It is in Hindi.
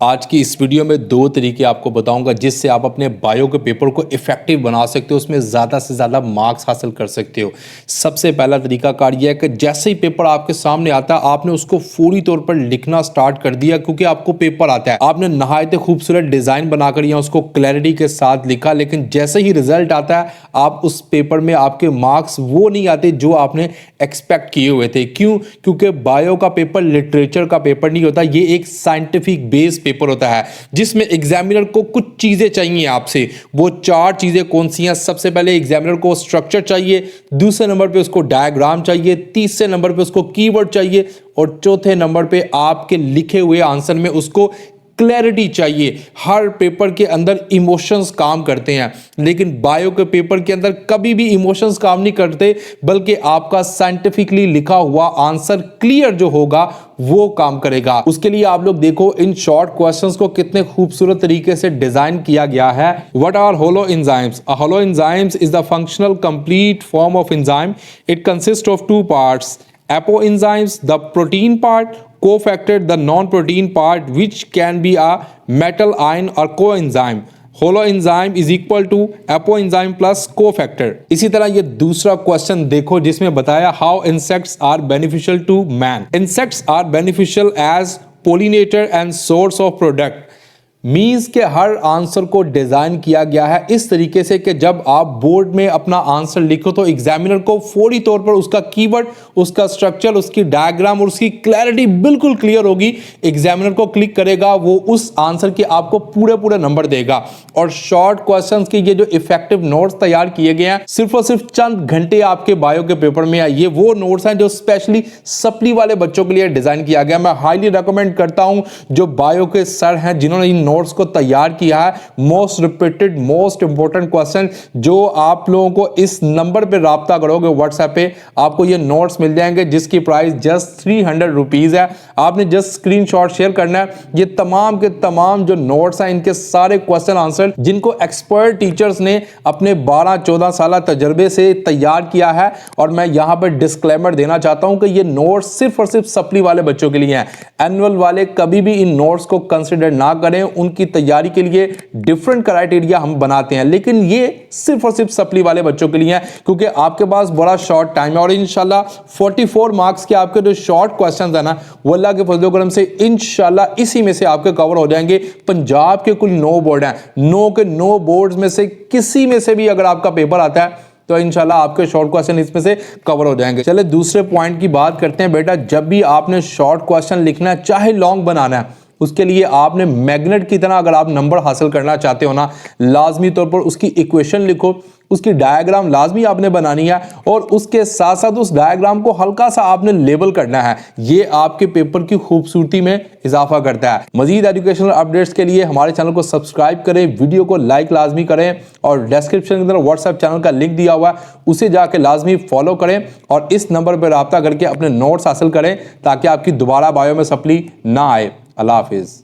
आज की इस वीडियो में दो तरीके आपको बताऊंगा जिससे आप अपने बायो के पेपर को इफेक्टिव बना सकते हो, उसमें ज़्यादा से ज़्यादा मार्क्स हासिल कर सकते हो। सबसे पहला तरीका कार यह है कि जैसे ही पेपर आपके सामने आता है आपने उसको पूरी तौर पर लिखना स्टार्ट कर दिया, क्योंकि आपको पेपर आता है। आपने नहायत खूबसूरत डिज़ाइन बनाकर या उसको क्लैरिटी के साथ लिखा, लेकिन जैसे ही रिजल्ट आता है आप उस पेपर में आपके मार्क्स वो नहीं आते जो आपने एक्सपेक्ट किए हुए थे। क्यों? क्योंकि बायो का पेपर लिटरेचर का पेपर नहीं होता, ये एक साइंटिफिक बेस्ड पेपर होता है जिसमें एग्जामिनर को कुछ चीजें चाहिए आपसे। वो चार चीजें कौन सी हैं? सबसे पहले एग्जामिनर को स्ट्रक्चर चाहिए, दूसरे नंबर पे उसको डायग्राम चाहिए, तीसरे नंबर पे उसको कीवर्ड चाहिए और चौथे नंबर पे आपके लिखे हुए आंसर में उसको क्लैरिटी चाहिए। हर पेपर के अंदर इमोशंस काम करते हैं, लेकिन बायो के पेपर के अंदर कभी भी इमोशंस काम नहीं करते, बल्कि आपका साइंटिफिकली लिखा हुआ आंसर क्लियर जो होगा वो काम करेगा। उसके लिए आप लोग देखो इन शॉर्ट क्वेश्चंस को कितने खूबसूरत तरीके से डिजाइन किया गया है। What are holo enzymes? A holo enzymes is the functional complete form of enzyme. It consist of two parts, apoenzymes the protein part, cofactor the non-protein part, which can be a metal ion or coenzyme. holoenzyme is equal to apoenzyme plus cofactor। इसी तरह ये दूसरा क्वेश्चन देखो जिसमें बताया how insects are beneficial to man. Insects are beneficial as pollinator and source of product. Means के हर आंसर को डिजाइन किया गया है इस तरीके से कि जब आप बोर्ड में अपना आंसर लिखो तो एग्जामिनर को फौरी तौर पर उसका कीवर्ड, उसका स्ट्रक्चर, उसकी डायग्राम और उसकी क्लैरिटी बिल्कुल क्लियर होगी। एग्जामिनर को क्लिक करेगा, वो उस आंसर के आपको पूरे पूरे नंबर देगा। और शॉर्ट क्वेश्चंस के ये जो इफेक्टिव नोट्स तैयार किए गए हैं सिर्फ और सिर्फ चंद घंटे आपके बायो के पेपर में है, ये वो नोट्स हैं जो स्पेशली सप्ली वाले बच्चों के लिए डिजाइन किया गया। मैं हाईली रिकमेंड करता हूं जो बायो के सर हैं जिन्होंने इन नोट्स को तैयार किया है। Most repeated most important question जो आप लोगों को इस नंबर पे राब्ता करोगे व्हाट्सएप पे, आपको ये नोट्स मिल जाएंगे जिसकी प्राइस जस्ट 300 रुपीज है। आपने जस्ट स्क्रीनशॉट शेयर करना है। ये तमाम के तमाम जो नोट्स हैं इनके सारे क्वेश्चन आंसर जिनको एक्सपर्ट टीचर्स ने अपने 12-14 साल तजर्बे से तैयार किया है। और मैं यहां पर डिस्क्लेमर देना चाहता हूं कि ये नोट्स सिर्फ और सिर्फ सप्ली वाले बच्चों के लिए हैं। एनुअल वाले कभी भी इन नोट्स को कंसिडर ना करें, उनकी तैयारी के लिए डिफरेंट क्राइटेरिया हम बनाते हैं, लेकिन ये सिर्फ और सिर्फ सप्ली वाले बच्चों के लिए है क्योंकि आपके पास बड़ा शॉर्ट टाइम है। और इंशाल्लाह 44 मार्क्स के आपके जो शॉर्ट क्वेश्चंस है ना वो अल्लाह के फजल करम से इंशाल्लाह इसी में से आपके कवर हो जाएंगे। पंजाब के कुल 9 बोर्ड हैं, 9 के 9 बोर्ड्स में से किसी में से भी अगर आपका पेपर आता है तो इंशाल्लाह आपके शॉर्ट क्वेश्चन इसमें से कवर हो जाएंगे। चले दूसरे पॉइंट की बात करते हैं। बेटा जब भी आपने शॉर्ट क्वेश्चन लिखना है, चाहे लॉन्ग बनाना है, उसके लिए आपने मैग्नेट की तरह अगर आप नंबर हासिल करना चाहते हो ना, लाजमी तौर पर उसकी इक्वेशन लिखो, उसकी डायग्राम लाजमी आपने बनानी है और उसके साथ साथ उस डायग्राम को हल्का सा आपने लेबल करना है। ये आपके पेपर की खूबसूरती में इजाफा करता है। मजीद एजुकेशनल अपडेट्स के लिए हमारे चैनल को सब्सक्राइब करें, वीडियो को लाइक लाजमी करें और डिस्क्रिप्शन के अंदर व्हाट्सएप चैनल का लिंक दिया हुआ है, उसे जाके लाजमी फॉलो करें और इस नंबर पर रब्ता करके अपने नोट्स हासिल करें ताकि आपकी दोबारा बायो में सप्ली ना आए। अल्लाह हाफिज़।